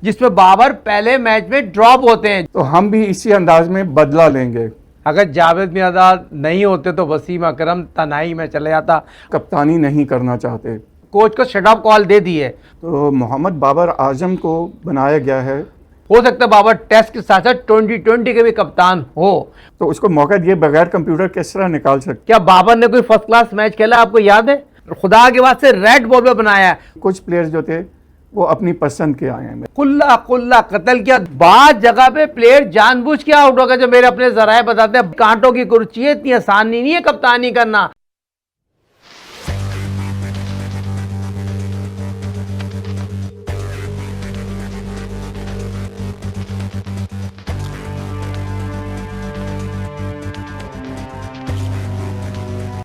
जिसमें बाबर पहले मैच में ड्रॉप होते हैं। तो हम भी इसी अंदाज में बदला लेंगे। अगर जावेद मियांदाद नहीं होते तो वसीम अकरम तन्हाई में चले जाता। कप्तानी नहीं करना चाहते, कोच को शट ऑफ कॉल दे दी है। तो मोहम्मद बाबर आजम को बनाया गया है। हो सकता है बाबर टेस्ट के साथ साथ 2020 के भी कप्तान हो। तो उसको मौका दिए बगैर कंप्यूटर किस तरह निकाल सकते? क्या बाबर ने कोई फर्स्ट क्लास मैच खेला आपको याद है? खुदा के बाद से रेड बॉल पे बनाया है। कुछ प्लेयर्स जो थे वो अपनी पसंद के आए हैं। कुल्ला कुल्ला कत्ल किया। बाद जगह पे प्लेयर जानबूझ के आउट हो गए। जो मेरे अपने जराए बताते हैं कांटों की कुर्सी है, इतनी आसान नहीं है कप्तानी करना।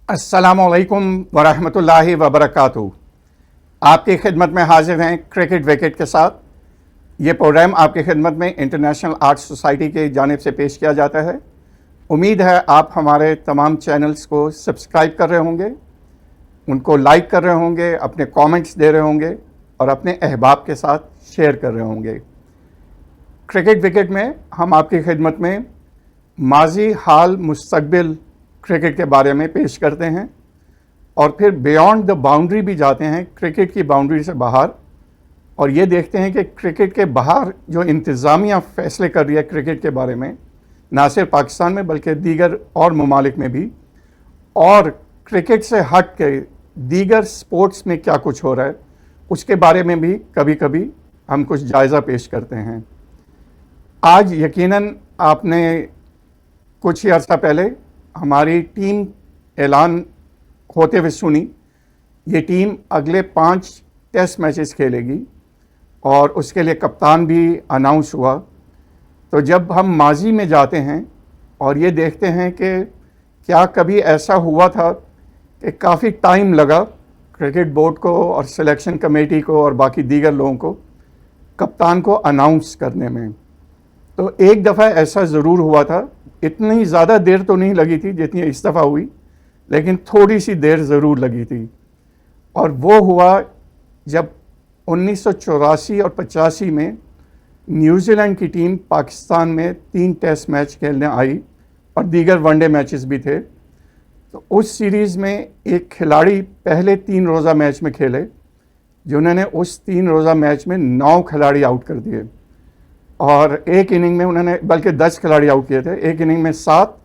अस्सलामुअलैकुम वरहमतुल्लाहि वबरकातुहू। आपकी खिदमत में हाजिर हैं क्रिकेट विकेट के साथ। ये प्रोग्राम आपकी खिदमत में इंटरनेशनल आर्ट सोसाइटी की जानिब से पेश किया जाता है। उम्मीद है आप हमारे तमाम चैनल्स को सब्सक्राइब कर रहे होंगे, उनको लाइक कर रहे होंगे, अपने कमेंट्स दे रहे होंगे और अपने अहबाब के साथ शेयर कर रहे होंगे। क्रिकेट विकेट में हम आपकी खिदमत में माजी, हाल, मुस्तकबिल क्रिकेट के बारे में पेश करते हैं और फिर बियॉन्ड द बाउंड्री भी जाते हैं, क्रिकेट की बाउंड्री से बाहर, और ये देखते हैं कि क्रिकेट के बाहर जो इंतज़ामिया फ़ैसले कर रही है क्रिकेट के बारे में, ना सिर्फ पाकिस्तान में बल्कि दीगर और ममालिक में भी, और क्रिकेट से हट के दीगर स्पोर्ट्स में क्या कुछ हो रहा है उसके बारे में भी कभी कभी हम कुछ जायज़ा पेश करते हैं। आज यकीनन आपने कुछ ही अर्सा पहले हमारी टीम ऐलान होते हुए सुनी। ये टीम अगले 5 टेस्ट मैचेस खेलेगी और उसके लिए कप्तान भी अनाउंस हुआ। तो जब हम माजी में जाते हैं और ये देखते हैं कि क्या कभी ऐसा हुआ था कि काफ़ी टाइम लगा क्रिकेट बोर्ड को और सिलेक्शन कमेटी को और बाकी दीगर लोगों को कप्तान को अनाउंस करने में, तो एक दफ़ा ऐसा ज़रूर हुआ था। इतनी ज़्यादा देर तो नहीं लगी थी जितनी इस दफ़ा हुई, लेकिन थोड़ी सी देर ज़रूर लगी थी। और वो हुआ जब 1984 और 85 में न्यूजीलैंड की टीम पाकिस्तान में 3 टेस्ट मैच खेलने आई और दीगर वनडे मैचेस भी थे। तो उस सीरीज़ में एक खिलाड़ी पहले 3 रोज़ा मैच में खेले जिन्होंने उस 3 रोज़ा मैच में 9 खिलाड़ी आउट कर दिए और एक इनिंग में उन्होंने बल्कि 10 खिलाड़ी आउट किए थे। एक इनिंग में 7,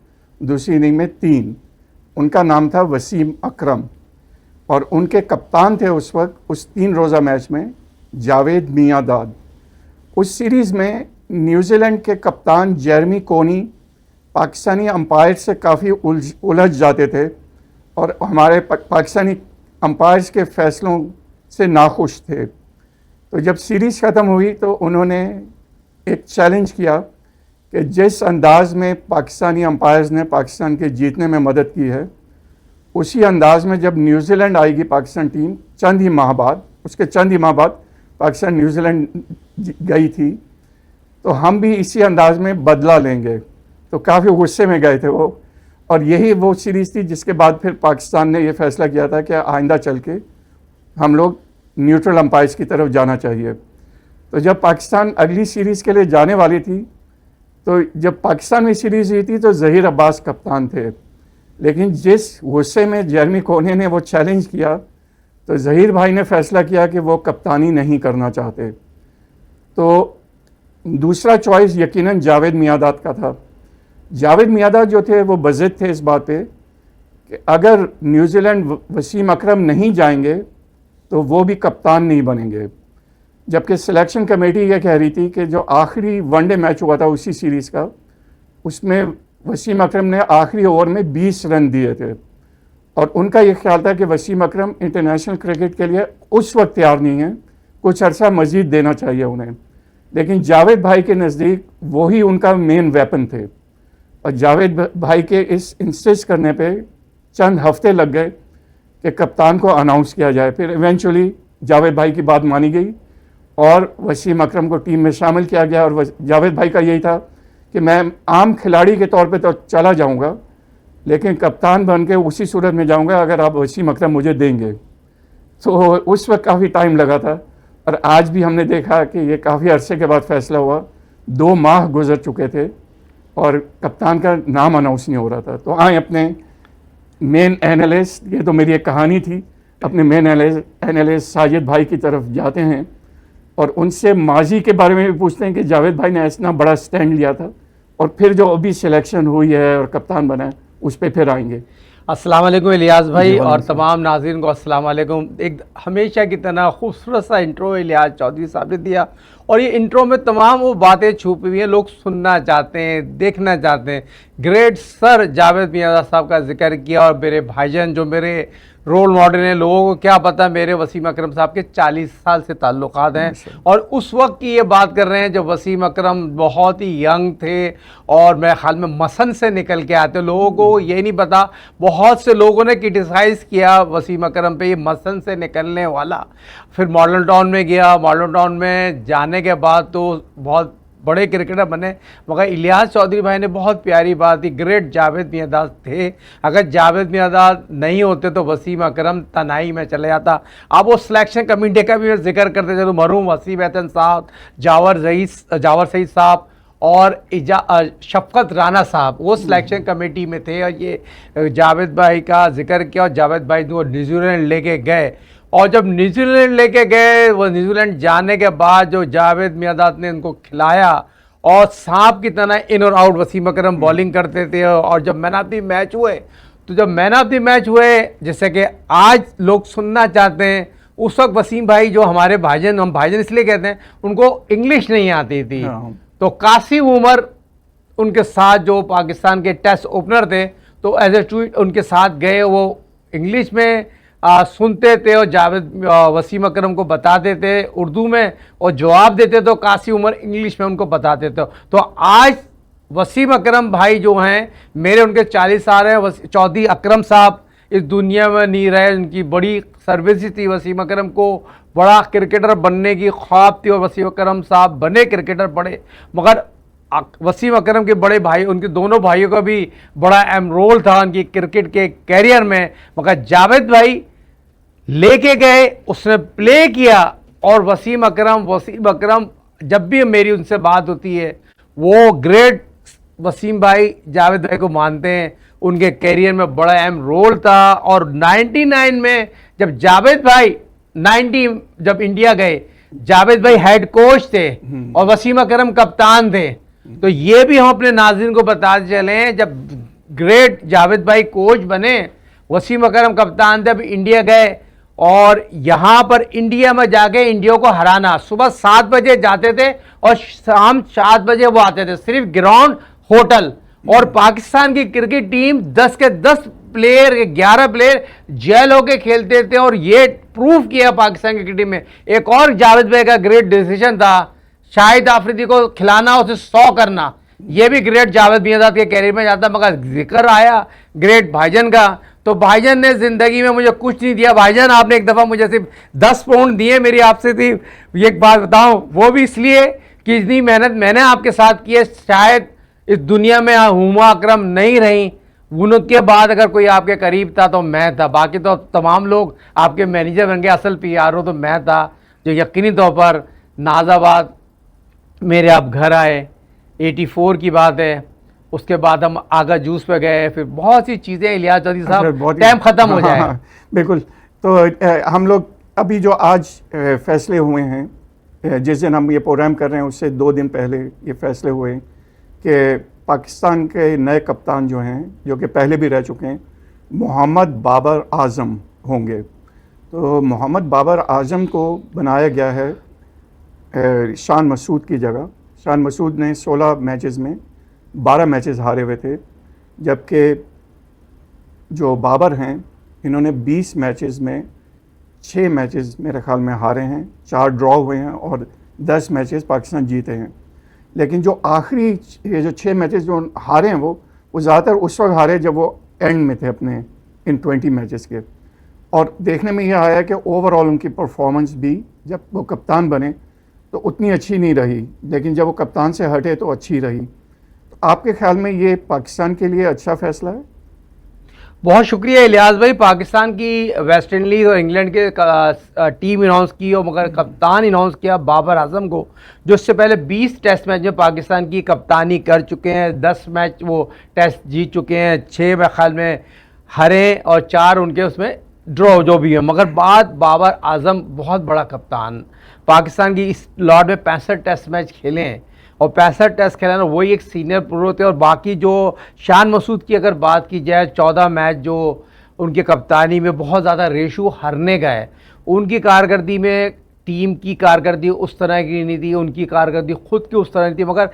दूसरी इनिंग में 3। उनका नाम था वसीम अकरम और उनके कप्तान थे उस वक्त उस 3 रोज़ा मैच में जावेद मियांदाद। उस सीरीज़ में न्यूजीलैंड के कप्तान जेरेमी कोनी पाकिस्तानी अंपायर से काफ़ी उलझ जाते थे और हमारे पाकिस्तानी अंपायर्स के फ़ैसलों से नाखुश थे। तो जब सीरीज़ ख़त्म हुई तो उन्होंने एक चैलेंज किया कि जिस अंदाज में पाकिस्तानी अंपायर्स ने पाकिस्तान के जीतने में मदद की है, उसी अंदाज में जब न्यूजीलैंड आएगी पाकिस्तान टीम चंद ही माह बाद पाकिस्तान न्यूजीलैंड गई थी, तो हम भी इसी अंदाज में बदला लेंगे। तो काफ़ी गुस्से में गए थे वो, और यही वो सीरीज़ थी जिसके बाद फिर पाकिस्तान ने ये फ़ैसला किया था कि आइंदा चल के हम लोग न्यूट्रल अंपायर्स की तरफ जाना चाहिए। तो जब पाकिस्तान अगली सीरीज़ के लिए जाने वाली थी, तो जब पाकिस्तान में सीरीज़ हुई थी तो ज़हीर अब्बास कप्तान थे, लेकिन जिस गुस्से में जेरेमी कोनी ने वो चैलेंज किया तो ज़हीर भाई ने फ़ैसला किया कि वो कप्तानी नहीं करना चाहते। तो दूसरा चॉइस यकीनन जावेद मियांदाद का था। जावेद मियांदाद जो थे वो बज़िद थे इस बात पे कि अगर न्यूजीलैंड वसीम अकरम नहीं जाएंगे तो वो भी कप्तान नहीं बनेंगे, जबकि सिलेक्शन कमेटी ये कह रही थी कि जो आखिरी वनडे मैच हुआ था उसी सीरीज़ का, उसमें वसीम अकरम ने आखिरी ओवर में 20 रन दिए थे और उनका ये ख्याल था कि वसीम अकरम इंटरनेशनल क्रिकेट के लिए उस वक्त तैयार नहीं है, कुछ अरसा मज़ीद देना चाहिए उन्हें। लेकिन जावेद भाई के नज़दीक वही उनका मेन वेपन थे और जावेद भाई के इस इंसिस्ट करने पर चंद हफ्ते लग गए कि कप्तान को अनाउंस किया जाए। फिर इवेंचुअली जावेद भाई की बात मानी गई और वसीम अकरम को टीम में शामिल किया गया। और जावेद भाई का यही था कि मैं आम खिलाड़ी के तौर पे तो चला जाऊंगा, लेकिन कप्तान बन के उसी सूरत में जाऊंगा अगर आप वसीम अकरम मुझे देंगे। तो उस वक्त काफ़ी टाइम लगा था और आज भी हमने देखा कि ये काफ़ी अरसे के बाद फैसला हुआ, 2 माह गुजर चुके थे और कप्तान का नाम अनाउंस नहीं हो रहा था। तो आए अपने मेन एनालिस्ट, ये तो मेरी एक कहानी थी, अपने मेन एनालिस्ट साजिद भाई की तरफ जाते हैं और उनसे माजी के बारे में भी पूछते हैं कि जावेद भाई ने इतना बड़ा स्टैंड लिया था, और फिर जो अभी सिलेक्शन हुई है और कप्तान बना है उस पर फिर आएंगे। अस्सलाम वालेकुम इलियास भाई और तमाम नाज़रीन को अस्सलाम वालेकुम। एक हमेशा की तरह खूबसूरत सा इंट्रो इलियास चौधरी साहब ने दिया, और ये इंट्रो में तमाम वो बातें छुपी हुई हैं, लोग सुनना चाहते हैं, देखना चाहते हैं। ग्रेट सर जावेद मियाँदाद साहब का जिक्र किया, और मेरे भाईजान जो मेरे रोल मॉडल हैं, लोगों को क्या पता मेरे वसीम अकरम साहब के 40 साल से ताल्लुकात हैं, और उस वक्त की ये बात कर रहे हैं जब वसीम अकरम बहुत ही यंग थे और मेरे ख्याल में मसन से निकल के आते। लोगों को ये नहीं पता, बहुत से लोगों ने क्रिटिसाइज़ किया वसीम अकरम पे, ये मसन से निकलने वाला। फिर मॉडल टाउन में गया, मॉडल टाउन में जाने के बाद तो बहुत बड़े क्रिकेटर बने, मगर इलियास चौधरी भाई ने बहुत प्यारी बात थी, ग्रेट जावेद मियाँदाद थे। अगर जावेद मियाँदाद नहीं होते तो वसीम अकरम तनाई में चले जाता। अब वो सिलेक्शन कमेटी का भी मैं जिक्र करते चलूँ, मरहूम वसीम एहसन साहब, जावर सईद साहब और शफकत राना साहब वो सिलेक्शन कमेटी में थे, और ये जावेद भाई का जिक्र किया, और जावेद भाई को न्यूजीलैंड लेके गए, और जब न्यूजीलैंड लेके गए, वो न्यूजीलैंड जाने के बाद जो जावेद मियाँदाद ने उनको खिलाया, और सांप की तरह इन और आउट वसीम अकरम बॉलिंग करते थे। और जब मैन ऑफ द मैच हुए, तो जब मैन ऑफ द मैच हुए, जैसे कि आज लोग सुनना चाहते हैं, उस वक्त वसीम भाई जो हमारे भाईजान, हम भाईजान इसलिए कहते हैं, उनको इंग्लिश नहीं आती थी, तो कासिम उमर उनके साथ जो पाकिस्तान के टेस्ट ओपनर थे, तो एज ए ट्वीट उनके साथ गए, वो इंग्लिश में सुनते थे और जावेद वसीम अकरम को बताते थे उर्दू में, और जवाब देते तो कासिम उमर इंग्लिश में उनको बताते थे। तो आज वसीम अकरम भाई जो हैं, मेरे उनके 40 साल हैं, चौधरी अकरम साहब इस दुनिया में नहीं रहे, उनकी बड़ी सर्विस थी, वसीम अकरम को बड़ा क्रिकेटर बनने की ख्वाब थी, और वसीम अकरम साहब बने क्रिकेटर बड़े, मगर वसीम अकरम के बड़े भाई, उनके दोनों भाइयों का भी बड़ा अहम रोल था उनकी क्रिकेट के कैरियर में, मगर जावेद भाई लेके गए, उसने प्ले किया, और वसीम अकरम जब भी मेरी उनसे बात होती है, वो ग्रेट वसीम भाई जावेद भाई को मानते हैं, उनके कैरियर में बड़ा अहम रोल था। और 99 में जब जावेद भाई जब इंडिया गए, जावेद भाई हेड कोच थे और वसीम अकरम कप्तान थे। तो ये भी हम अपने नाज़रीन को बताते चले, जब ग्रेट जावेद भाई कोच बने, वसीम अकरम कप्तान थे, अब इंडिया गए, और यहाँ पर इंडिया में जाके इंडिया को हराना, सुबह 7 बजे जाते थे और शाम 7 बजे वो आते थे, सिर्फ ग्राउंड, होटल, और पाकिस्तान की क्रिकेट टीम 10 के 10 प्लेयर, 11 प्लेयर जेल होके खेलते थे, और ये प्रूव किया पाकिस्तान की क्रिकेट टीम में। एक और जावेद भाई का ग्रेट डिसीजन था, शाहिद आफरीदी को खिलाना, उसे 100 करना, ये भी ग्रेट जावेद मियाँदाद के कैरियर में जाता, मगर जिक्र आया ग्रेट भाईजान का, तो भाईजान ने ज़िंदगी में मुझे कुछ नहीं दिया। भाईजान आपने एक दफ़ा मुझे सिर्फ 10 पाउंड दिए, मेरी आपसे थी एक बात बताऊं, वो भी इसलिए कि इतनी मेहनत मैंने आपके साथ की है, शायद इस दुनिया में हुमा अकरम नहीं रही, उनके बाद अगर कोई आपके करीब था तो मैं था, बाकी तो तमाम लोग आपके मैनेजर बन गए, असल PRO तो मैं था, जो यकीनी तौर पर नाज़ाबाद मेरे आप घर आए, 84 की बात है, उसके बाद हम आगा जूस पे गए, फिर बहुत सी चीज़ें। इलियास चौधरी साहब, टाइम ख़त्म हो जाए। बिल्कुल, तो हम लोग अभी जो आज फैसले हुए हैं, जिस दिन हम ये प्रोग्राम कर रहे हैं उससे 2 दिन पहले ये फैसले हुए कि पाकिस्तान के नए कप्तान जो हैं, जो कि पहले भी रह चुके हैं, मोहम्मद बाबर आज़म होंगे। तो मोहम्मद बाबर आज़म को बनाया गया है शान मसूद की जगह। शान मसूद ने 16 मैचेस में 12 मैचेस हारे हुए थे, जबकि जो बाबर हैं इन्होंने 20 मैचेस में 6 मैचेस मेरे ख्याल में हारे हैं, 4 ड्रॉ हुए हैं और 10 मैचेस पाकिस्तान जीते हैं। लेकिन जो आखिरी ये जो 6 मैचेस जो हारे हैं वो ज़्यादातर उस वक्त हारे जब वो एंड में थे अपने इन 20 मैचेस के। और देखने में यह आया कि ओवरऑल उनकी परफॉर्मेंस भी जब वो कप्तान बने तो उतनी अच्छी नहीं रही, लेकिन जब वो कप्तान से हटे तो अच्छी रही। तो आपके ख्याल में ये पाकिस्तान के लिए अच्छा फ़ैसला है? बहुत शुक्रिया इलियास भाई। पाकिस्तान की वेस्ट इंडीज और इंग्लैंड के टीम अनाउंस की और मगर कप्तान अनाउंस किया बाबर आजम को, जो इससे पहले 20 टेस्ट मैच में पाकिस्तान की कप्तानी कर चुके हैं। 10 मैच वो टेस्ट जीत चुके हैं, 6 मेरे ख्याल में हारे और 4 उनके उसमें ड्रॉ जो भी है। मगर बाबर आजम बहुत बड़ा कप्तान, पाकिस्तान की इस लॉर्ड में 65 टेस्ट मैच खेले हैं और 65 टेस्ट खेला ना, वही एक सीनियर प्रो थे। और बाकी जो शान मसूद की अगर बात की जाए, 14 मैच जो उनके कप्तानी में बहुत ज़्यादा रेशू हारने गए, उनकी कारकर्दगी में टीम की कारकर्दगी उस तरह की नहीं थी, उनकी कारकर्दगी खुद की उस तरह नहीं थी। मगर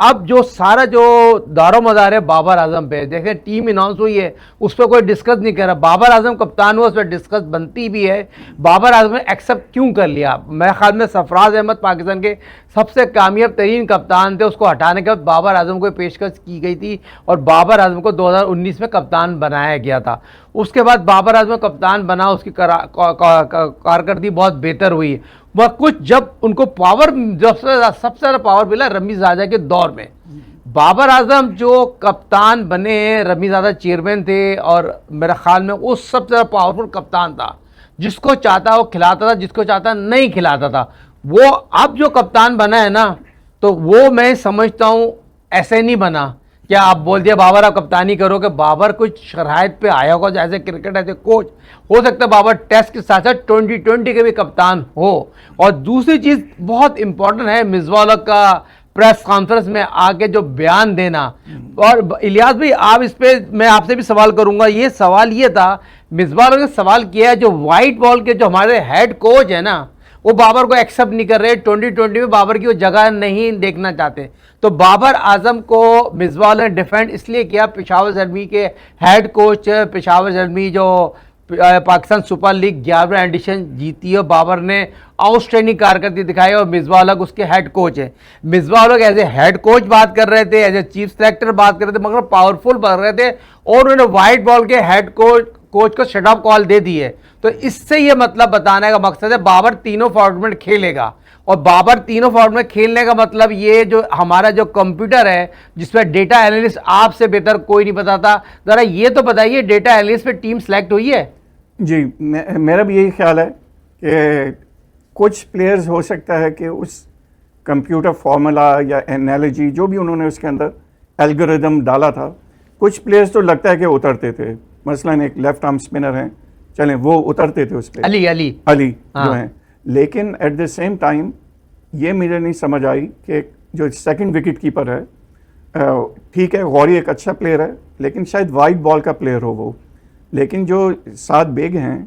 अब जो सारा जो दारो मदार है बाबर आजम पे, देखें टीम अनाउंस हुई है उस पर कोई डिस्कस नहीं कर रहा, बाबर आजम कप्तान हुआ उस पर डिस्कस बनती भी है। बाबर आजम ने एक्सेप्ट क्यों कर लिया? मेरे ख्याल में सरफराज अहमद पाकिस्तान के सबसे कामयाब तरीन कप्तान थे, उसको हटाने के बाद बाबर आजम को पेशकश की गई थी और बाबर आजम को 2019 में कप्तान बनाया गया था। उसके बाद बाबर आजम कप्तान बना, उसकी कारकर्दगी बहुत बेहतर हुई। वह कुछ जब उनको पावर, सबसे ज़्यादा पावर मिला रमीज़ादा के दौर में। बाबर आजम जो कप्तान बने, रमीज़ादा चेयरमैन थे और मेरे ख्याल में वो सबसे ज़्यादा पावरफुल कप्तान था, जिसको चाहता वो खिलाता था, जिसको चाहता नहीं खिलाता था। वो अब जो कप्तान बना है ना, तो वो मैं समझता हूँ ऐसे नहीं बना क्या आप बोल दिया बाबर आप कप्तानी करोगे। बाबर कुछ शराइत पे आया होगा, जैसे क्रिकेट ऐसे कोच, हो सकता है बाबर टेस्ट के साथ साथ 2020 के भी कप्तान हो। और दूसरी चीज़ बहुत इंपॉर्टेंट है, मिसबाह का प्रेस कॉन्फ्रेंस में आके जो बयान देना। और इलियास भाई आप इस पे मैं आपसे भी सवाल करूंगा, ये सवाल ये था, मिसबाह ने सवाल किया है जो वाइट बॉल के जो हमारे हेड कोच है ना, वो बाबर को एक्सेप्ट नहीं कर रहे, 2020 में बाबर की वो जगह नहीं देखना चाहते। तो बाबर आजम को मिसबाह ने डिफेंड इसलिए किया, पेशावर ज़ल्मी के हेड कोच, पेशावर ज़ल्मी जो पाकिस्तान सुपर लीग 11वां एडिशन जीती है, बाबर ने आउटस्टैंडिंग कारकर्दगी दिखाई और मिसबाह अलग उसके हेड कोच है। मिसबाह अलग एज ए हेड कोच बात कर रहे थे, एज ए चीफ सेलेक्टर बात कर रहे थे, मगर पावरफुल बन रहे थे और उन्होंने वाइट बॉल के हेड कोच को शट ऑफ कॉल दे दी है। तो इससे ये मतलब बताने का मकसद है बाबर तीनों फॉर्मेट में खेलेगा, और बाबर तीनों फॉर्मेट में खेलने का मतलब ये जो हमारा जो कंप्यूटर है जिसमें डेटा एनालिस्ट आपसे बेहतर कोई नहीं बताता, ज़रा ये तो बताइए डेटा एनालिस्ट पे टीम सेलेक्ट हुई है? जी, मेरा भी यही ख्याल है कि कुछ प्लेयर्स हो सकता है कि उस कंप्यूटर फार्मूला या एनालॉजी जो भी उन्होंने उसके अंदर एल्गोरिदम डाला था, कुछ प्लेयर्स तो लगता है कि उतरते थे। मसलन एक लेफ्ट आर्म स्पिनर हैं, चलें वो उतरते थे उस पर, अली जो हैं। लेकिन एट द सेम टाइम ये मुझे नहीं समझ आई कि जो सेकंड विकेट कीपर है, ठीक है गौरी एक अच्छा प्लेयर है, लेकिन शायद वाइट बॉल का प्लेयर हो वो, लेकिन जो साद बेग हैं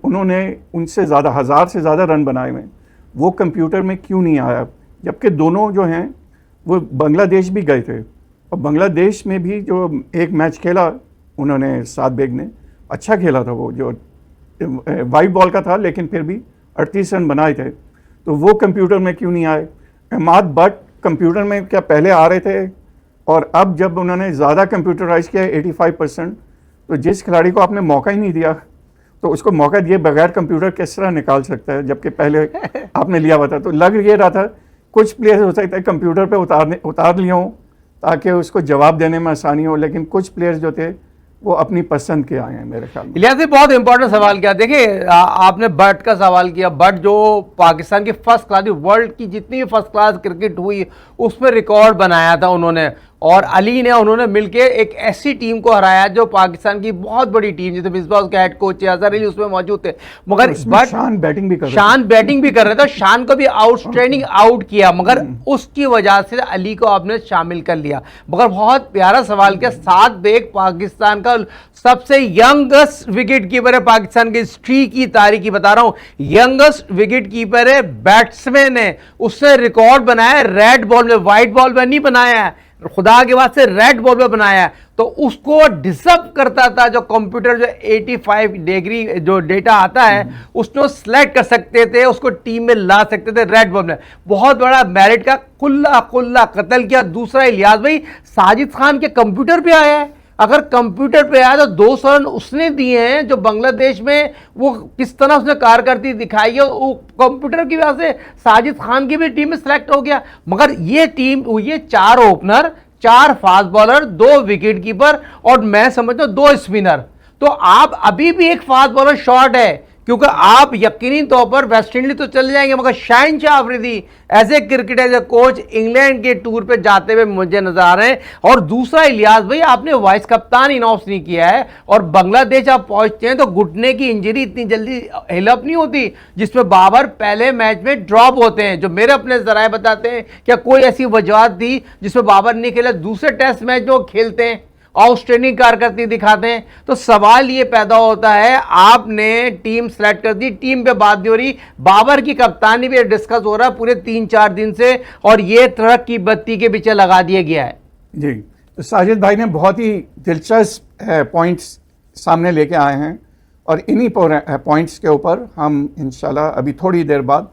उन्होंने उनसे ज़्यादा 1000 से ज़्यादा रन बनाए हुए, वो कंप्यूटर में क्यों नहीं आया? जबकि दोनों जो हैं वो बांग्लादेश भी गए थे और बांग्लादेश में भी जो एक मैच खेला उन्होंने, साद बेग ने अच्छा खेला था, वो जो वाइट बॉल का था लेकिन फिर भी 38 रन बनाए थे, तो वो कंप्यूटर में क्यों नहीं आए? अहमद बट कंप्यूटर में क्या पहले आ रहे थे? और अब जब उन्होंने ज़्यादा कंप्यूटराइज किया 85%, तो जिस खिलाड़ी को आपने मौका ही नहीं दिया, तो उसको मौका दिए बगैर कंप्यूटर किस तरह निकाल सकता है, जबकि पहले आपने लिया हुआ था। तो लग ये रहा था कुछ प्लेयर हो सकता है कंप्यूटर पे उतार लिए हों ताकि उसको जवाब देने में आसानी हो, लेकिन कुछ प्लेयर्स जो थे वो अपनी पसंद के आए हैं मेरे ख्याल में। इलियास ने बहुत इंपॉर्टेंट सवाल किया। देखिए आपने बट का सवाल किया, बट जो पाकिस्तान की फर्स्ट क्लास, वर्ल्ड की जितनी भी फर्स्ट क्लास क्रिकेट हुई उसमें रिकॉर्ड बनाया था उन्होंने, और अली ने उन्होंने मिलके एक ऐसी टीम को हराया जो पाकिस्तान की बहुत बड़ी टीम, जैसे मिसबाह उसके हेड कोच अजहर अली उसमें मौजूद थे, मगर बट शान बैटिंग भी कर रहे थे, शान को भी आउटस्टैंडिंग आउट किया, मगर उसकी वजह से अली को आपने शामिल कर लिया। मगर बहुत प्यारा सवाल किया, साद बेग पाकिस्तान का सबसे यंगेस्ट विकेट कीपर है, पाकिस्तान की हिस्ट्री की तारीख की बता रहा हूं, यंगेस्ट विकेट कीपर है, बैट्समैन है, उसने रिकॉर्ड बनाया रेड बॉल में, व्हाइट बॉल में नहीं बनाया है, खुदा के बाद से रेड बॉल पे बनाया। तो उसको डिजर्व करता था, जो कंप्यूटर जो 85 डिग्री जो डेटा आता है उसको सिलेक्ट कर सकते थे, उसको टीम में ला सकते थे रेड बॉल में। बहुत बड़ा मेरिट का कुल्ला कत्ल किया। दूसरा इलियास भाई, साजिद खान के कंप्यूटर पे आया है, अगर कंप्यूटर पे आया तो 200 रन उसने दिए हैं, जो बांग्लादेश में वो किस तरह उसने कारकर्दगी दिखाई है, वो कंप्यूटर की वजह से साजिद खान की भी टीम में सिलेक्ट हो गया। मगर ये टीम, ये 4 opener 4 fast bowler, 2 wicket keeper और मैं समझता हूं 2 स्पिनर। तो आप अभी भी एक फास्ट बॉलर शॉर्ट है, क्योंकि आप यकीनी तौर पर वेस्ट इंडीज तो चले जाएंगे, मगर Shahinshah Afridi as a cricket as a coach England के टूर पे जाते हुए मुझे नजर आ रहे हैं। और दूसरा, इलियास भाई आपने वाइस कप्तान अनाउंस नहीं किया है और बांग्लादेश आप पहुंचते हैं तो घुटने की इंजरी इतनी जल्दी हिलअप नहीं होती, जिसमें बाबर पहले मैच में ड्रॉप होते हैं, जो मेरे अपने जराए बताते हैं। क्या कोई ऐसी वजह थी जिसमें बाबर नहीं खेला? दूसरे टेस्ट मैच में वो खेलते हैं, आउटस्टैंडिंग कारकर्दगी दिखाते हैं। तो सवाल ये पैदा होता है, आपने टीम सेलेक्ट कर दी, टीम पे बात नहीं हो रही, बाबर की कप्तानी भी डिस्कस हो रहा है पूरे 3-4 दिन से, और ये ट्रक की बत्ती के पीछे लगा दिया गया है। जी, तो साजिद भाई ने बहुत ही दिलचस्प पॉइंट्स सामने लेके आए हैं और इन्हीं पॉइंट्स के ऊपर हम इंशाल्लाह अभी थोड़ी देर बाद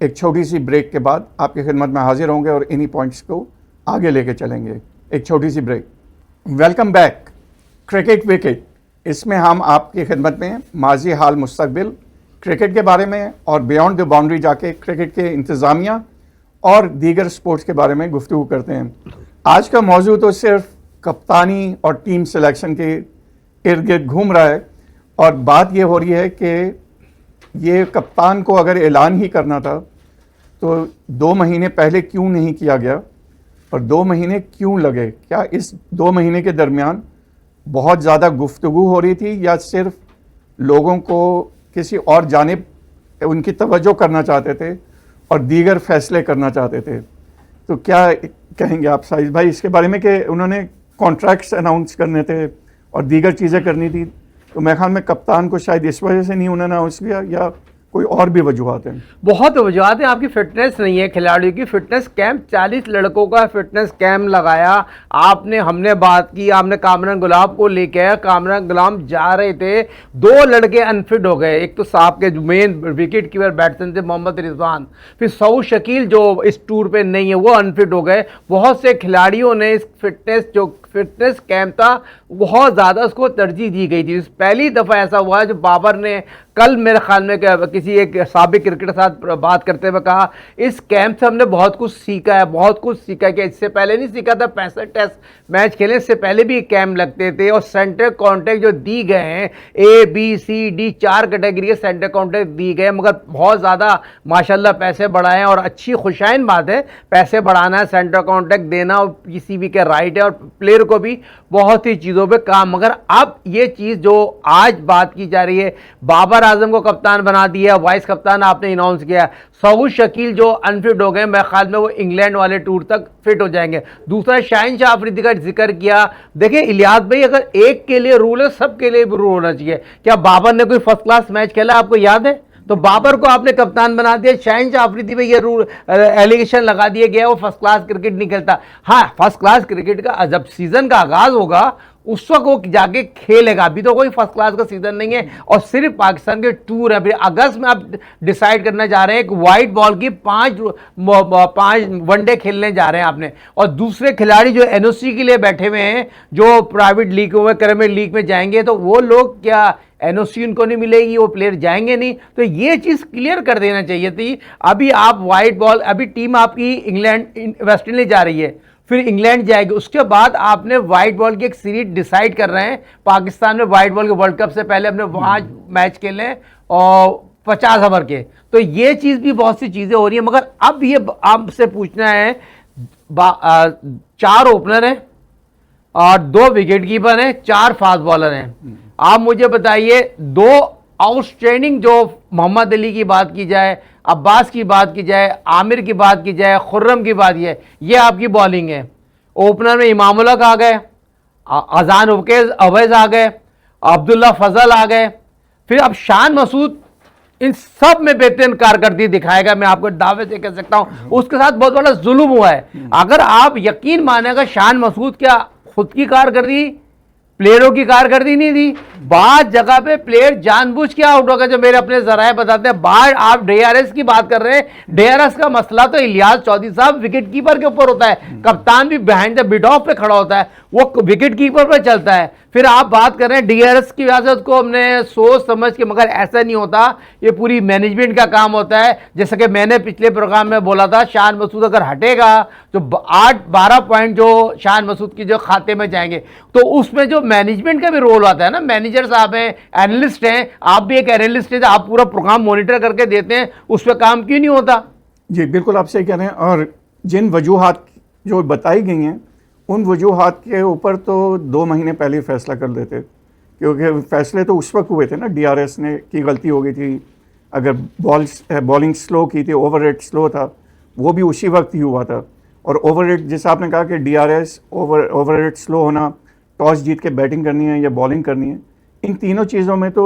एक छोटी सी ब्रेक के बाद आपकी खिदमत में हाजिर होंगे और इन्हीं पॉइंट्स को आगे लेके चलेंगे। एक छोटी सी break. Welcome back cricket wicket. इसमें हम आपकी खिदमत में माजी हाल मुस्तकबिल क्रिकेट के बारे में और बियॉन्ड द बाउंड्री जाके क्रिकेट के इंतज़ामिया और दीगर स्पोर्ट्स के बारे में गुफ्तगू करते हैं। आज का मौजू तो सिर्फ कप्तानी और टीम सिलेक्शन के इर्द गिर्द घूम रहा है और बात ये हो रही है कि ये कप्तान को अगर ऐलान ही करना था तो 2 महीने पहले क्यों नहीं किया गया और 2 महीने क्यों लगे? क्या इस 2 महीने के दरमियान बहुत ज़्यादा गुफ्तगू हो रही थी या सिर्फ लोगों को किसी और जानिब उनकी तवज्जो करना चाहते थे और दीगर फैसले करना चाहते थे? तो क्या कहेंगे आप साजिद भाई इसके बारे में कि उन्होंने कॉन्ट्रैक्ट्स अनाउंस करने थे और दीगर चीज़ें करनी थी, तो मेरे ख्याल में कप्तान को शायद इस वजह से नहीं उन्होंने अनाउंस किया या कोई और भी वजूहत हैं? बहुत वजूहत हैं। आपकी फिटनेस नहीं है, खिलाड़ियों की फिटनेस कैंप 40 लड़कों का फिटनेस कैंप लगाया आपने, हमने बात की, आपने कामरान गुलाब को लेके आया, कामरान गुलाब जा रहे थे, 2 लड़के अनफिट हो गए। एक तो साहब के मेन विकेट कीपर बैट्समैन थे मोहम्मद रिजवान, फिर सऊद शकील जो इस टूर पे नहीं है वो अनफिट हो गए। बहुत से खिलाड़ियों ने इस फिटनेस कैंप था बहुत ज़्यादा उसको तरजीह दी गई थी। पहली दफ़ा ऐसा हुआ है जो बाबर ने कल मेरे ख्याल में किसी एक साबिक क्रिकेटर के साथ बात करते हुए कहा, इस कैंप से हमने बहुत कुछ सीखा है, बहुत कुछ सीखा है कि इससे पहले नहीं सीखा था। 65 टेस्ट मैच खेले, इससे पहले भी कैंप लगते थे और सेंटर कॉन्ट्रैक्ट जो दी गए हैं ABCD 4 कैटेगरी के सेंटर कॉन्ट्रैक्ट दी गए, मगर बहुत ज़्यादा माशाल्लाह पैसे बढ़ाए हैं और अच्छी खुशाइन बात है, पैसे बढ़ाना है, सेंटर कॉन्ट्रैक्ट देना और PCB के राइट है और प्लेयर को भी बहुत ही चीज़ों पे काम। मगर अब ये चीज़ जो आज बात की जा रही है, बाबर आजम को कप्तान बना दिया, वाइस कप्तान आपने अनाउंस किया, सऊद शकील जो अनफिट हो गए, मेरे ख्याल में वो इंग्लैंड वाले टूर तक फिट हो जाएंगे। दूसरा, शाहिनशाह अफरीदी का जिक्र किया। देखिए इलियास भाई, अगर एक के लिए रूल है सबके लिए भी रूल होना चाहिए। क्या बाबर ने कोई फर्स्ट क्लास मैच खेला आपको याद है? तो बाबर को आपने कप्तान बना दिया, शाहिनशाह अफरीदी पे ये रूल एलिगेशन लगा दिया गया वो फर्स्ट क्लास क्रिकेट नहीं खेलता। हाँ, फर्स्ट क्लास क्रिकेट का जब सीजन का आगाज होगा उस वक्त वो जाके खेलेगा, अभी तो कोई फर्स्ट क्लास का सीजन नहीं है और सिर्फ पाकिस्तान के टूर है। फिर अगस्त में आप डिसाइड करना जा रहे हैं, एक वाइट बॉल की 5 वनडे खेलने जा रहे हैं आपने, और दूसरे खिलाड़ी जो NOC के लिए बैठे हुए हैं, जो प्राइवेट लीग में क्रिकेट लीग में जाएंगे, तो वो लोग क्या NOC उनको नहीं मिलेगी, वो प्लेयर जाएंगे नहीं। तो ये चीज़ क्लियर कर देना चाहिए थी। अभी आप वाइट बॉल, अभी टीम आपकी इंग्लैंड वेस्ट इंडीज जा रही है, फिर इंग्लैंड जाएगी, उसके बाद आपने वाइट बॉल की एक सीरीज डिसाइड कर रहे हैं। पाकिस्तान में वाइट बॉल के वर्ल्ड कप से पहले अपने 5 मैच खेले और 50 ओवर के, तो ये चीज़ भी बहुत सी चीज़ें हो रही है। मगर अब ये आपसे पूछना है, 4 ओपनर हैं और 2 विकेट कीपर हैं, 4 फास्ट बॉलर हैं। आप मुझे बताइए, 2 आउटस्टैंडिंग, जो मोहम्मद अली की बात की जाए, अब्बास की बात की जाए, आमिर की बात की जाए, खुर्रम की बात की जाए, ये आपकी बॉलिंग है। ओपनर में इमाम उल हक आ गए, अजान अवैज आ गए, अब्दुल्ला फजल आ गए, फिर अब शान मसूद इन सब में बेहतरीन कारकर्दगी दिखाएगा, मैं आपको दावे से कह सकता हूं। उसके साथ बहुत बड़ा जुल्म हुआ है। अगर आप यकीन मानेगा, शान मसूद क्या खुद की कारकर्दगी, प्लेयरों की कारकर्दगी नहीं थी, बाद जगह पे प्लेयर जानबूझ के आउट हो गए, जो मेरे अपने जराए बताते हैं। बाहर आप DRS की बात कर रहे हैं, DRS का मसला तो इलियास चौधरी साहब विकेट कीपर के ऊपर होता है, कप्तान भी बिहाइंड द मिड ऑफ पे खड़ा होता है, वो विकेट कीपर पर चलता है। फिर आप बात कर रहे हैं डीआरएस की वजह को हमने सोच समझ के, मगर ऐसा नहीं होता, ये पूरी मैनेजमेंट का काम होता है। जैसे कि मैंने पिछले प्रोग्राम में बोला था, शान मसूद अगर हटेगा तो 8-12 पॉइंट जो शान मसूद की जो खाते में जाएंगे, तो उसमें जो मैनेजमेंट का भी रोल आता है ना, मैनेजर साहब हैं, एनालिस्ट हैं, आप भी एक एनालिस्ट हैं, आप पूरा प्रोग्राम मॉनिटर करके देते हैं, उस पर काम क्यों नहीं होता? जी बिल्कुल आप सही कह रहे हैं। और जिन वजूहात जो बताई गई हैं, उन वजूहात के ऊपर तो 2 महीने पहले फैसला कर लेते, क्योंकि फैसले तो उस वक्त हुए थे ना, डीआरएस ने की गलती हो गई थी, अगर बॉलिंग स्लो की थी, ओवर रेट स्लो था, वो भी उसी वक्त ही हुआ था। और ओवर रेट, जैसे आपने कहा कि डीआरएस, ओवर रेट स्लो होना, टॉस जीत के बैटिंग करनी है या बॉलिंग करनी है, इन तीनों चीज़ों में तो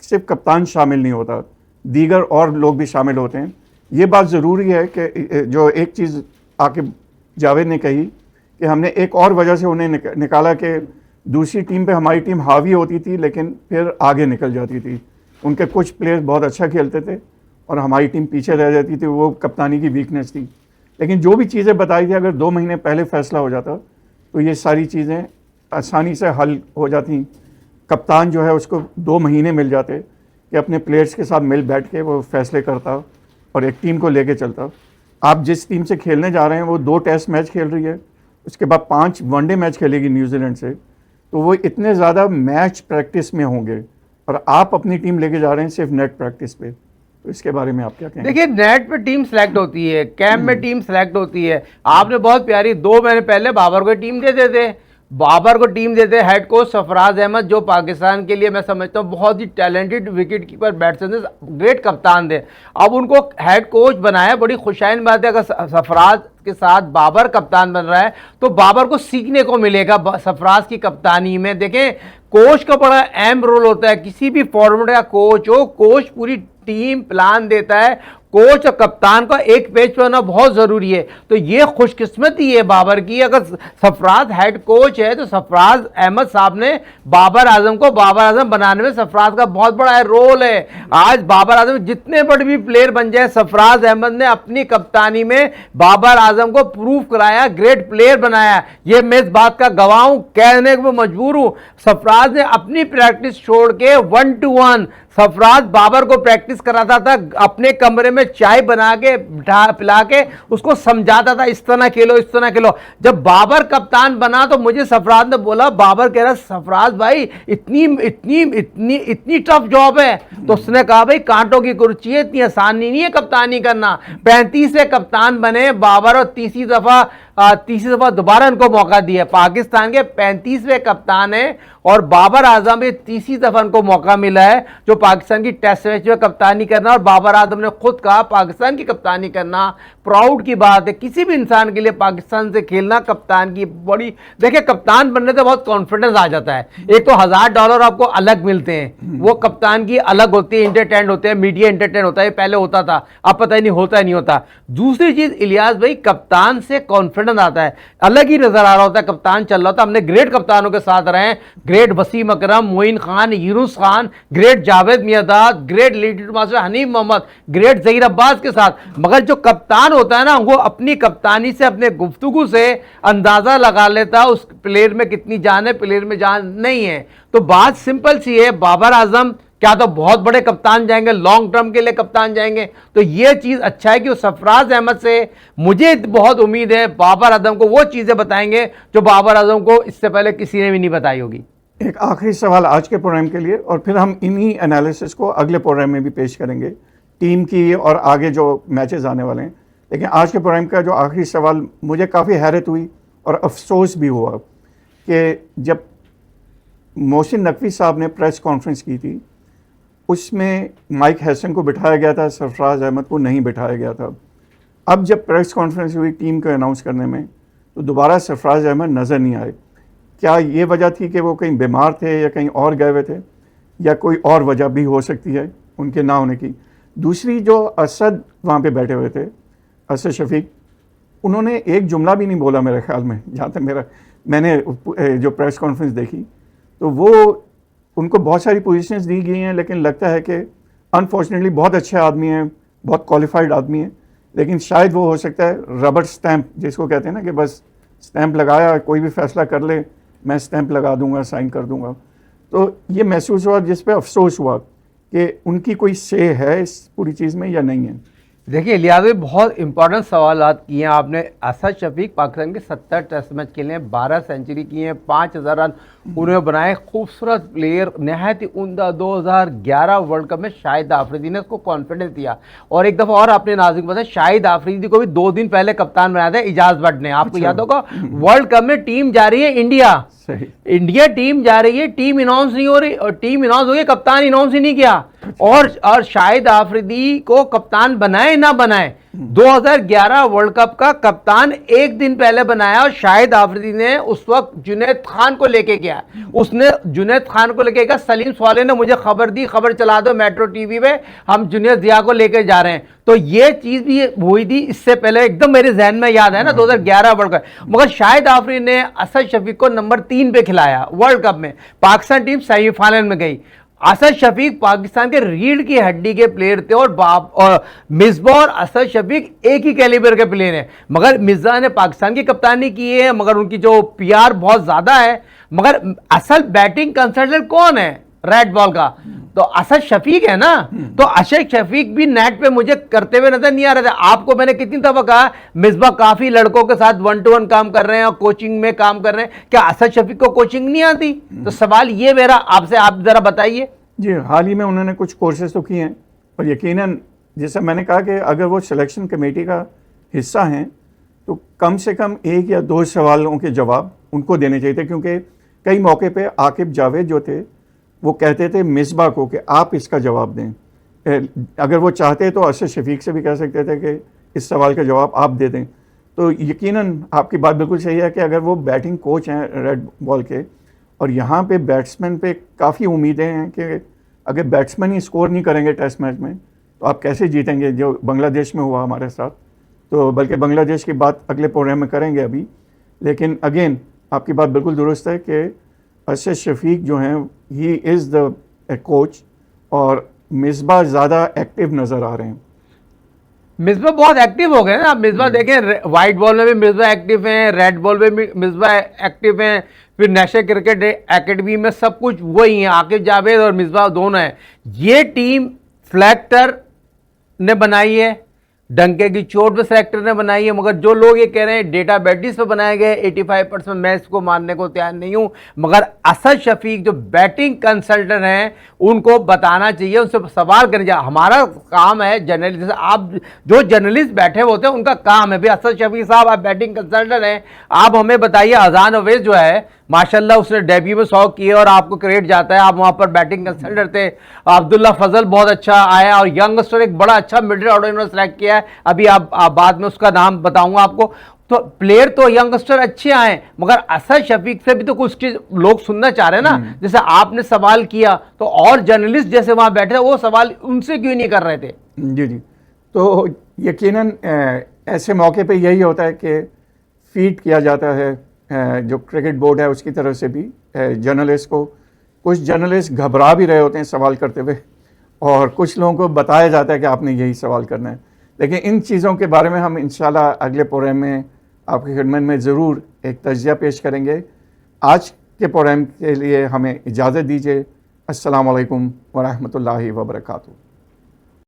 सिर्फ कप्तान शामिल नहीं होता, दीगर और लोग भी शामिल होते हैं। ये बात ज़रूरी है कि जो एक चीज़ आके जावेद ने कही कि हमने एक और वजह से उन्हें निकाला कि दूसरी टीम पे हमारी टीम हावी होती थी लेकिन फिर आगे निकल जाती थी। उनके कुछ प्लेयर्स बहुत अच्छा खेलते थे और हमारी टीम पीछे रह जाती थी, वो कप्तानी की वीकनेस थी। लेकिन जो भी चीज़ें बताई थी, अगर 2 महीने पहले फैसला हो जाता तो ये सारी चीज़ें आसानी से हल हो जाती। कप्तान जो है उसको 2 महीने मिल जाते कि अपने प्लेयर्स के साथ मिल बैठ के वो फैसले करता और एक टीम को लेके चलता। आप जिस टीम से खेलने जा रहे हैं वो 2 टेस्ट मैच खेल रही है, उसके बाद 5 वनडे मैच खेलेगी न्यूजीलैंड से, तो वो इतने ज़्यादा मैच प्रैक्टिस में होंगे और आप अपनी टीम लेके जा रहे हैं सिर्फ नेट प्रैक्टिस पे। तो इसके बारे में आप क्या कहेंगे? देखिए, नेट पे टीम सेलेक्ट होती है, कैंप में टीम सेलेक्ट होती है। आपने बहुत प्यारी 2 महीने पहले बाबर को टीम दे देते, बाबर को टीम देते हेड कोच सरफराज अहमद, जो पाकिस्तान के लिए मैं समझता हूँ बहुत ही talented wicket keeper batsman, great कप्तान थे। अब उनको हेड कोच बनाया, बड़ी खुशाइन बात है। अगर सरफराज के साथ बाबर कप्तान बन रहा है तो बाबर को सीखने को मिलेगा सरफराज की कप्तानी में। देखें, कोच का बड़ा अहम रोल होता है, किसी भी फॉर्मेट का कोच हो, कोच पूरी टीम प्लान देता है, कोच और कप्तान का एक पेज पे होना बहुत ज़रूरी है। तो ये खुशकिस्मती है बाबर की, अगर सरफराज हेड कोच है तो सरफराज अहमद साहब ने बाबर आजम को बाबर आजम बनाने में सरफराज का बहुत बड़ा रोल है। आज बाबर आजम जितने बड़े भी प्लेयर बन जाए, सरफराज अहमद ने अपनी कप्तानी में बाबर आजम को प्रूव कराया, ग्रेट प्लेयर बनाया। ये मैं इस बात का गवाह हूं, कहने को मजबूर हूं। सरफराज ने अपनी प्रैक्टिस छोड़ के 1-to-1 सरफराज बाबर को प्रैक्टिस कराता था, अपने कमरे में चाय बना के पिला के उसको समझाता था, इस तरह खेलो, इस तरह खेलो। जब बाबर कप्तान बना तो मुझे सरफराज ने बोला, बाबर कह रहा सरफराज भाई इतनी इतनी इतनी इतनी टफ जॉब है। तो उसने कहा भाई कांटों की कुर्सी है, इतनी आसानी नहीं है कप्तानी करना। 35वें कप्तान बने बाबर और तीसरी दफा दोबारा इनको मौका दिया। पाकिस्तान के 35वें कप्तान है और बाबर आजम ये तीसरी दफा इनको मौका मिला है जो पाकिस्तान की टेस्ट मैच में कप्तानी करना। और बाबर आजम ने खुद कहा पाकिस्तान की कप्तानी करना प्राउड की बात है, किसी भी इंसान के लिए पाकिस्तान से खेलना कप्तान की बड़ी। देखिए, कप्तान बनने से बहुत कॉन्फिडेंस आ जाता है। एक तो $1000 आपको अलग मिलते हैं, वो कप्तान की अलग होती है, एंटरटेन होते हैं, मीडिया एंटरटेन होता है, पहले होता था, अब पता ही नहीं होता ही नहीं होता। दूसरी चीज इलियास भाई, कप्तान से कॉन्फिडेंस आता है, अलग ही नजर आ रहा होता है, कप्तान चल रहा होता है। हमने ग्रेट कप्तानों के साथ रहे, great Wasim Akram, Moin Khan, Younis Khan, great Javed Miandad, great little master Hanif Mohammad, great Zaheer Abbas के साथ। मगर जो कप्तान होता है ना, वो अपनी कप्तानी से, अपने गुफ्तगू से अंदाजा लगा लेता है उस प्लेयर में कितनी जान है, प्लेयर में जान नहीं है। तो बात सिंपल सी है, बाबर आजम क्या तो बहुत बड़े कप्तान जाएंगे, लॉन्ग टर्म के लिए कप्तान जाएंगे। तो ये चीज अच्छा है कि सरफराज अहमद से मुझे बहुत उम्मीद है बाबर आजम को वो चीजें बताएंगे जो बाबर आजम को इससे पहले किसी ने भी नहीं बताई होगी। एक आखिरी सवाल आज के प्रोग्राम के लिए, और फिर हम इन्हीं एनालिसिस को अगले प्रोग्राम में भी पेश करेंगे, टीम की और आगे जो मैचेस आने वाले हैं। लेकिन आज के प्रोग्राम का जो आखिरी सवाल, मुझे काफ़ी हैरत हुई और अफसोस भी हुआ कि जब मोहसिन नकवी साहब ने प्रेस कॉन्फ्रेंस की थी, उसमें माइक हैसन को बिठाया गया था, सरफराज अहमद को नहीं बिठाया गया था। अब जब प्रेस कॉन्फ्रेंस हुई टीम को अनाउंस करने में, तो दोबारा सरफराज अहमद नज़र नहीं आए। क्या ये वजह थी कि वो कहीं बीमार थे या कहीं और गए हुए थे, या कोई और वजह भी हो सकती है उनके ना होने की? दूसरी, जो असद वहाँ पे बैठे हुए थे, असद शफीक, उन्होंने एक जुमला भी नहीं बोला मेरे ख्याल में, जहाँ तक मैंने जो प्रेस कॉन्फ्रेंस देखी, तो वो उनको बहुत सारी पोजीशंस दी गई हैं, लेकिन लगता है कि अनफॉर्चुनेटली बहुत अच्छे आदमी हैं, बहुत क्वालिफाइड आदमी हैं, लेकिन शायद वो हो सकता है रबर स्टैंप जिसको कहते हैं ना, कि बस स्टैंप लगाया, कोई भी फैसला कर ले, मैं स्टैंप लगा दूंगा, साइन कर दूंगा। तो ये महसूस हुआ, जिस पे अफसोस हुआ कि उनकी कोई से है इस पूरी चीज़ में या नहीं है। देखिए लियाज भाई, बहुत इंपॉर्टेंट सवाल किए हैं आपने। असद शफीक पाकिस्तान के 70 टेस्ट मैच खेले हैं, 12 सेंचुरी की हैं, 5000 रन उन्होंने बनाए। खूबसूरत प्लेयर, नहायत ही उम्दा। 2011 वर्ल्ड कप में शाहिद आफरीदी ने उसको कॉन्फिडेंस दिया। और एक दफ़ा और आपने नाज़िम बताया, शाहिद आफरीदी को भी 2 दिन पहले कप्तान बनाया था इजाज भट्ट ने, आपको याद होगा। वर्ल्ड कप में टीम जा रही है इंडिया, इंडिया टीम जा रही है, टीम अनाउंस नहीं हो रही, और टीम अनाउंस हो गई, कप्तान अनाउंस ही नहीं किया। और शाहिद आफरीदी को कप्तान बनाए ना बनाए, 2011 वर्ल्ड कप का कप्तान एक दिन पहले बनाया। और शाहिद आफरीदी ने उस वक्त जुनैद खान को लेके गया, उसने जुनैद खान को लेके गया। सलीम स्वाले ने मुझे खबर दी, खबर चला दो मेट्रो टीवी पे, हम जुनैद जिया को लेके जा रहे हैं। तो ये चीज भी हुई थी इससे पहले, एकदम मेरे जहन में याद है ना, 2011 वर्ल्ड कप। मगर शाहिद आफरीदी ने असद शफीक को नंबर 3 पे खिलाया वर्ल्ड कप में। पाकिस्तान टीम सेमीफाइनल में गई। असद शफीक पाकिस्तान के रीढ़ की हड्डी के प्लेयर थे, और मिसबा और असद शफीक एक ही कैलिबर के प्लेयर हैं। मगर मिर्जा ने पाकिस्तान की कप्तानी की है, मगर उनकी जो पीआर बहुत ज्यादा है। मगर असल बैटिंग कंसल्टेंट कौन है रेड बॉल का? तो असद शफीक है ना। तो असद शफीक भी नेट पे मुझे करते हुए नजर नहीं आ रहे थे। आपको मैंने कितनी दफा कहा, मिसबा काफी लड़कों के साथ 1-to-1 काम कर रहे हैं और कोचिंग में काम कर रहे हैं, क्या असद शफीक को कोचिंग नहीं आती? तो सवाल ये मेरा आपसे, आप जरा बताइए। जी, हाल ही में उन्होंने कुछ कोर्सेज तो किए हैं, और यकीनन जैसा मैंने कहा कि अगर वो सिलेक्शन कमेटी का हिस्सा हैं तो कम से कम 1 या 2 सवालों के जवाब उनको देने चाहिए थे। क्योंकि कई मौके पे आकिब जावेद जो थे वो कहते थे मिसबा को कि आप इसका जवाब दें। अगर वो चाहते तो असद शफीक से भी कह सकते थे कि इस सवाल का जवाब आप दे दें। तो यकीनन आपकी बात बिल्कुल सही है कि अगर वो बैटिंग कोच हैं रेड बॉल के, और यहाँ पे बैट्समैन पे काफ़ी उम्मीदें हैं कि अगर बैट्समैन ही स्कोर नहीं करेंगे टेस्ट मैच में तो आप कैसे जीतेंगे, जो बांग्लादेश में हुआ हमारे साथ। तो बल्कि बांग्लादेश की बात अगले प्रोग्राम में करेंगे अभी। लेकिन अगेन आपकी बात बिल्कुल दुरुस्त है कि असद शफीक जो हैं ही इज़ द कोच, और मिसबा ज़्यादा एक्टिव नज़र आ रहे हैं। मिसबा बहुत एक्टिव हो गए ना। आप मिसबा देखें, वाइट बॉल में भी मिसबा एक्टिव हैं, रेड बॉल में भी मिसबा एक्टिव हैं, फिर नेशनल क्रिकेट एकेडमी में सब कुछ वही है, आकिब जावेद और मिसबा दोनों हैं। ये टीम फ्लैक्टर ने बनाई है, डंके की चोट पे सेलेक्टर ने बनाई है। मगर जो लोग ये कह रहे हैं डेटा बैटिस पे बनाए गए 85%, मैं इसको मानने को तैयार नहीं हूं। मगर असद शफीक जो बैटिंग कंसल्टेंट हैं उनको बताना चाहिए, उनसे सवाल करने चाहिए। हमारा काम है जर्नलिस्ट, जैसे आप जो जर्नलिस्ट बैठे होते हैं उनका काम है भाई, असद शफीक साहब आप बैटिंग कंसल्टेंट हैं, आप हमें बताइए। अजान अवैस जो है माशाल्लाह उसने डेब्यू में 100 किए और आपको क्रेडिट जाता है, आप वहां पर बैटिंग कंसल्टेंट थे। अब्दुल्ला फजल बहुत अच्छा आया, और यंगस्टर एक बड़ा अच्छा मिडिल ऑर्डर इन्होंने सेलेक्ट किया है। अभी आप बाद में उसका नाम बताऊंगा आपको। तो प्लेयर तो यंगस्टर अच्छे आए, मगर असद शफीक से भी तो कुछ चीज लोग सुनना चाह रहे हैं ना। जैसे आपने सवाल किया तो और जर्नलिस्ट जैसे वहां बैठे थे वो सवाल उनसे क्यों नहीं कर रहे थे? जी जी, तो यकीनन ऐसे मौके पे यही होता है कि फीड किया जाता है जो क्रिकेट बोर्ड है उसकी तरफ से भी जर्नलिस्ट को। कुछ जर्नलिस्ट घबरा भी रहे होते हैं सवाल करते हुए, और कुछ लोगों को बताया जाता है कि आपने यही सवाल करना है। लेकिन इन चीज़ों के बारे में हम इंशाल्लाह अगले प्रोग्राम में आपकी खिदमत में ज़रूर एक तज्ज़िया पेश करेंगे। आज के प्रोग्राम के लिए हमें इजाज़त दीजिए। अस्सलाम वालेकुम व रहमतुल्लाहि व बरकातुहू।